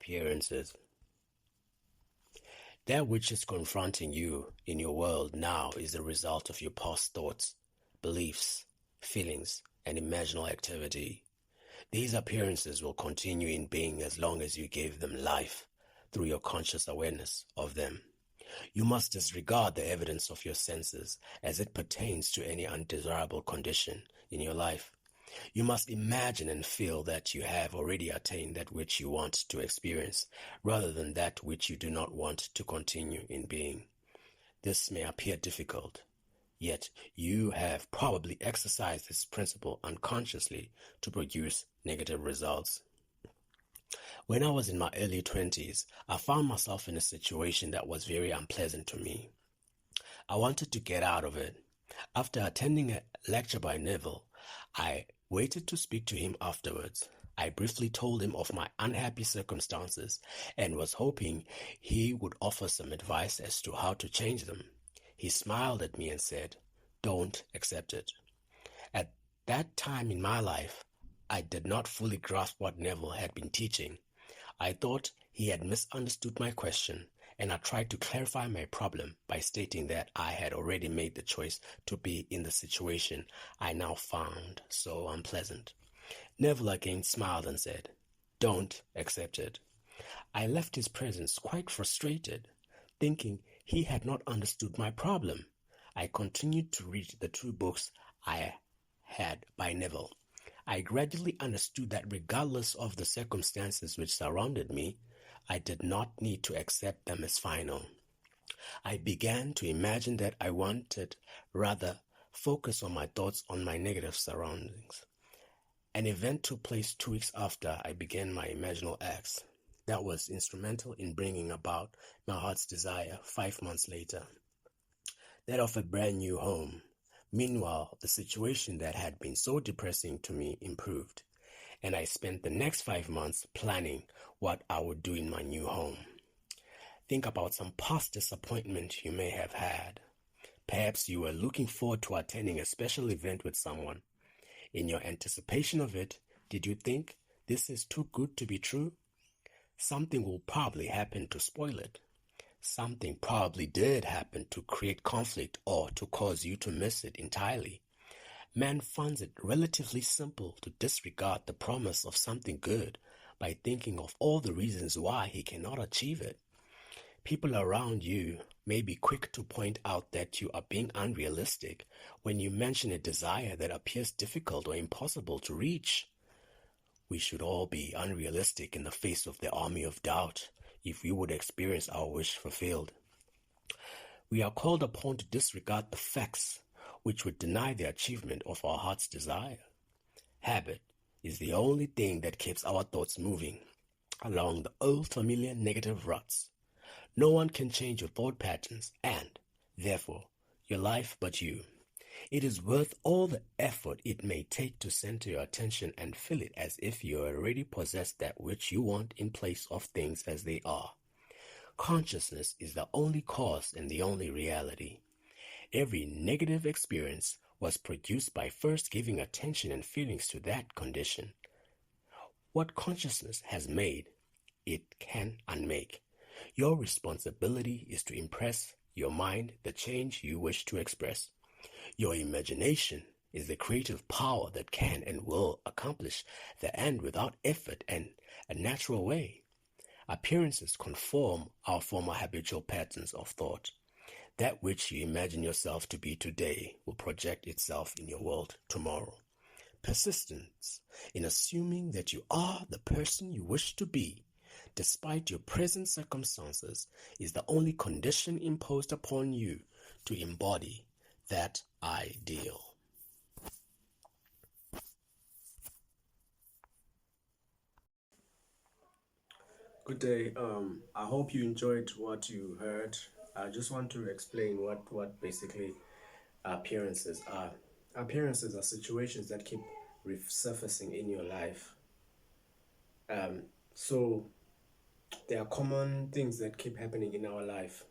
appearances. That which is confronting you in your world now is the result of your past thoughts, beliefs, feelings, and imaginal activity. These appearances will continue in being as long as you give them life through your conscious awareness of them. You must disregard the evidence of your senses as it pertains to any undesirable condition in your life. You must imagine and feel that you have already attained that which you want to experience, rather than that which you do not want to continue in being. This may appear difficult, yet you have probably exercised this principle unconsciously to produce negative results. When I was in my early 20s, I found myself in a situation that was very unpleasant to me. I wanted to get out of it. After attending a lecture by Neville, I waited to speak to him afterwards. I briefly told him of my unhappy circumstances and was hoping he would offer some advice as to how to change them. He smiled at me and said, "Don't accept it." At that time in my life, I did not fully grasp what Neville had been teaching. I thought he had misunderstood my question, and I tried to clarify my problem by stating that I had already made the choice to be in the situation I now found so unpleasant. Neville again smiled and said, "Don't accept it." I left his presence quite frustrated, thinking he had not understood my problem. I continued to read the two books I had by Neville. I gradually understood that regardless of the circumstances which surrounded me, I did not need to accept them as final. I began to imagine that I wanted rather focus on my thoughts on my negative surroundings. An event took place 2 weeks after I began my imaginal acts that was instrumental in bringing about my heart's desire 5 months later, that of a brand new home. Meanwhile, the situation that had been so depressing to me improved, and I spent the next 5 months planning what I would do in my new home. Think about some past disappointment you may have had. Perhaps you were looking forward to attending a special event with someone. In your anticipation of it, did you think, "This is too good to be true"? Something will probably happen to spoil it. Something probably did happen to create conflict or to cause you to miss it entirely. Man finds it relatively simple to disregard the promise of something good by thinking of all the reasons why he cannot achieve it. People around you may be quick to point out that you are being unrealistic when you mention a desire that appears difficult or impossible to reach. We should all be unrealistic in the face of the army of doubt if we would experience our wish fulfilled. We are called upon to disregard the facts which would deny the achievement of our heart's desire. Habit is the only thing that keeps our thoughts moving along the old familiar negative ruts. No one can change your thought patterns and, therefore, your life but you. It is worth all the effort it may take to center your attention and feel it as if you already possess that which you want in place of things as they are. Consciousness is the only cause and the only reality. Every negative experience was produced by first giving attention and feelings to that condition. What consciousness has made, it can unmake. Your responsibility is to impress your mind the change you wish to express. Your imagination is the creative power that can and will accomplish the end without effort and a natural way. Appearances conform our former habitual patterns of thought. That which you imagine yourself to be today will project itself in your world tomorrow. Persistence in assuming that you are the person you wish to be, despite your present circumstances, is the only condition imposed upon you to embody that ideal. Good day. I hope you enjoyed what you heard. I just want to explain what basically appearances are. Appearances are situations that keep resurfacing in your life. So there are common things that keep happening in our life.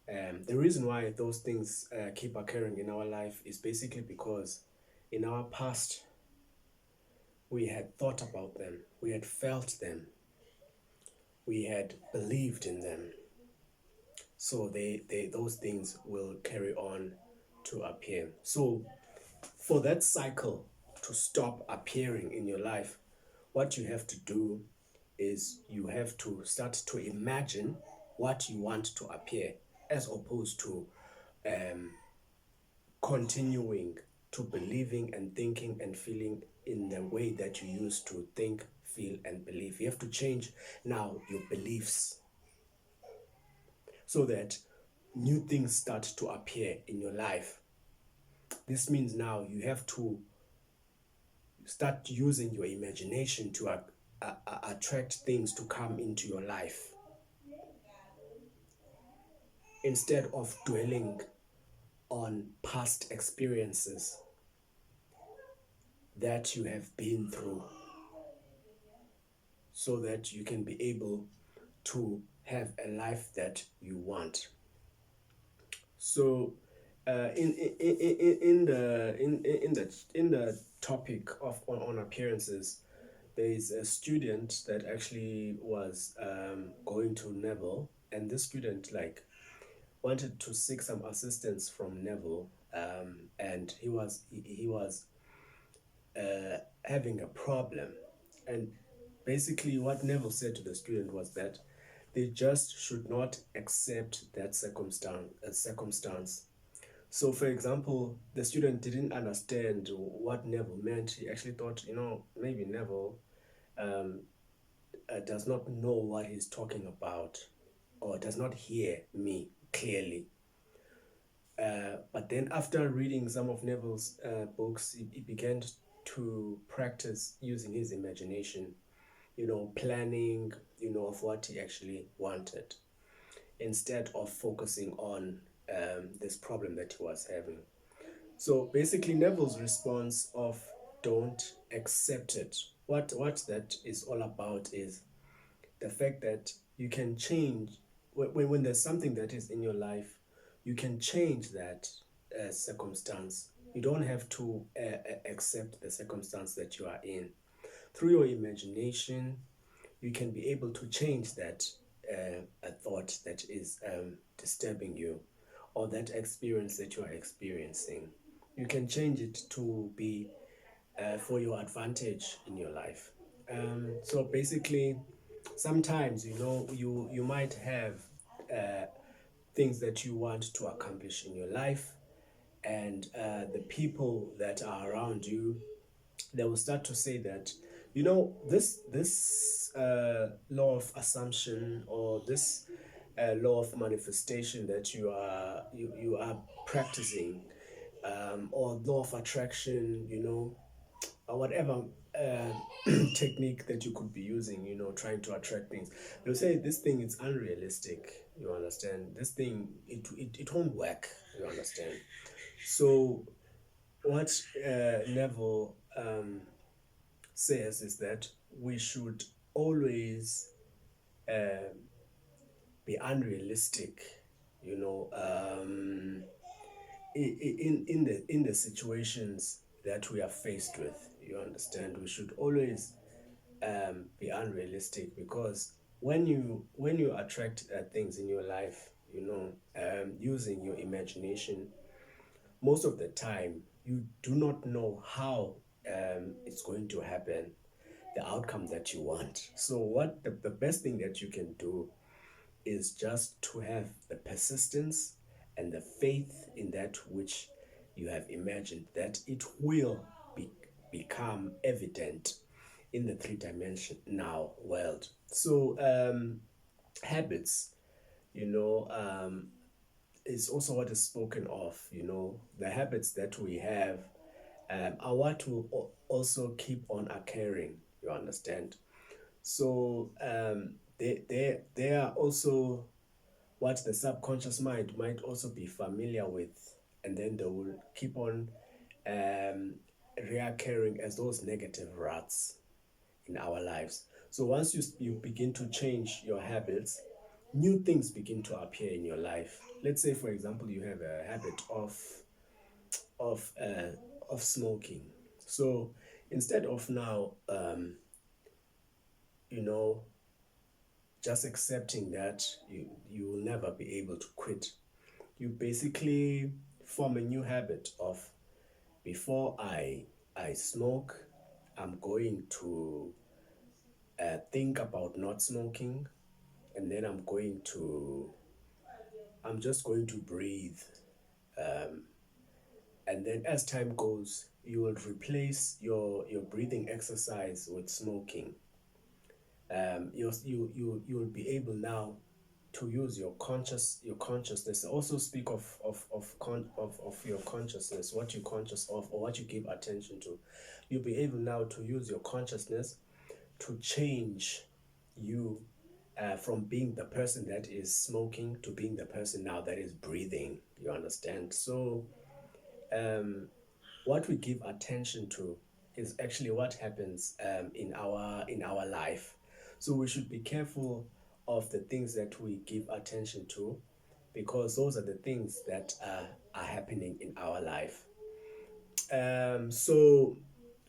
The reason why those things keep occurring in our life is basically because in our past we had thought about them, we had felt them, we had believed in them. So those things will carry on to appear. So for that cycle to stop appearing in your life, what you have to do is you have to start to imagine what you want to appear, as opposed to continuing to believing and thinking and feeling in the way that you used to think, feel, and believe. You have to change now your beliefs so that new things start to appear in your life. This means now you have to start using your imagination to attract things to come into your life, instead of dwelling on past experiences that you have been through, so that you can be able to have a life that you want. So in the topic of on appearances, there is a student that actually was going to Neville, and this student wanted to seek some assistance from Neville, and he was having a problem. And basically what Neville said to the student was that they just should not accept that circumstance. So for example, the student didn't understand what Neville meant. He actually thought, maybe Neville does not know what he's talking about, or does not hear me clearly. But then after reading some of Neville's books, he began to practice using his imagination, planning, of what he actually wanted, instead of focusing on this problem that he was having. So basically Neville's response of don't accept it, what that is all about is the fact that you can change when there's something that is in your life, you can change that circumstance. You don't have to accept the circumstance that you are in. Through your imagination, you can be able to change that a thought that is disturbing you, or that experience that you are experiencing. You can change it to be for your advantage in your life. So basically, sometimes you might have things that you want to accomplish in your life, and the people that are around you, they will start to say that this law of assumption, or this law of manifestation that you are practicing, or law of attraction, or whatever technique that you could be using, trying to attract things. They'll say this thing is unrealistic. You understand? This thing, it won't work. You understand? So what Neville says is that we should always be unrealistic, in the situations that we are faced with. You understand? We should always be unrealistic, because when you attract things in your life, using your imagination, most of the time you do not know how it's going to happen, the outcome that you want. So what the best thing that you can do is just to have the persistence and the faith in that which you have imagined, that it will become evident in the three-dimensional world. So habits, is also what is spoken of. The habits that we have are what will also keep on occurring. You understand? So they are also what the subconscious mind might also be familiar with, and then they will keep on reoccurring as those negative ruts in our lives. So once you begin to change your habits, new things begin to appear in your life. Let's say, for example, you have a habit of smoking. So instead of now, just accepting that you will never be able to quit. You basically form a new habit of, before I smoke, I'm going to think about not smoking, and then I'm just going to breathe. And then as time goes, you will replace your breathing exercise with smoking. You'll be able now to use your consciousness. Also speak of your consciousness, what you're conscious of or what you give attention to. You'll be able now to use your consciousness to change you from being the person that is smoking to being the person now that is breathing. You understand? So what we give attention to is actually what happens in our life. So we should be careful of the things that we give attention to, because those are the things that are happening in our life. So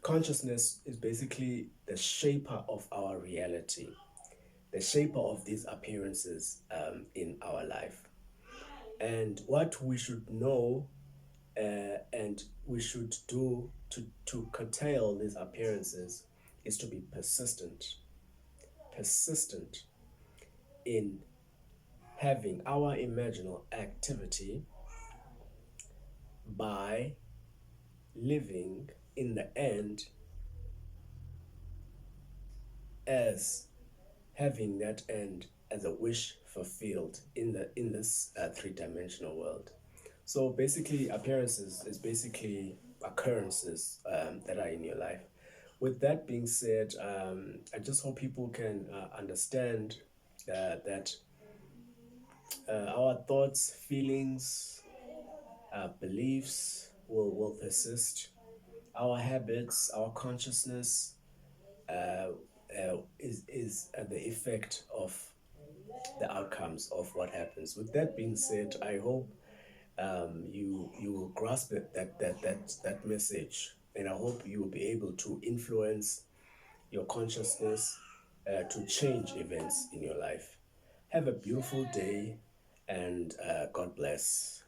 consciousness is basically the shaper of our reality, the shaper of these appearances in our life. And what we should know and we should do to curtail these appearances is to be persistent in having our imaginal activity by living in the end as having that end as a wish fulfilled in this three-dimensional world. So basically, appearances is basically occurrences that are in your life. With that being said, I just hope people can understand that our thoughts, feelings, beliefs will persist. Our habits, our consciousness is the effect of the outcomes of what happens. With that being said, I hope you will grasp that message, and I hope you will be able to influence your consciousness to change events in your life. Have a beautiful day, and God bless.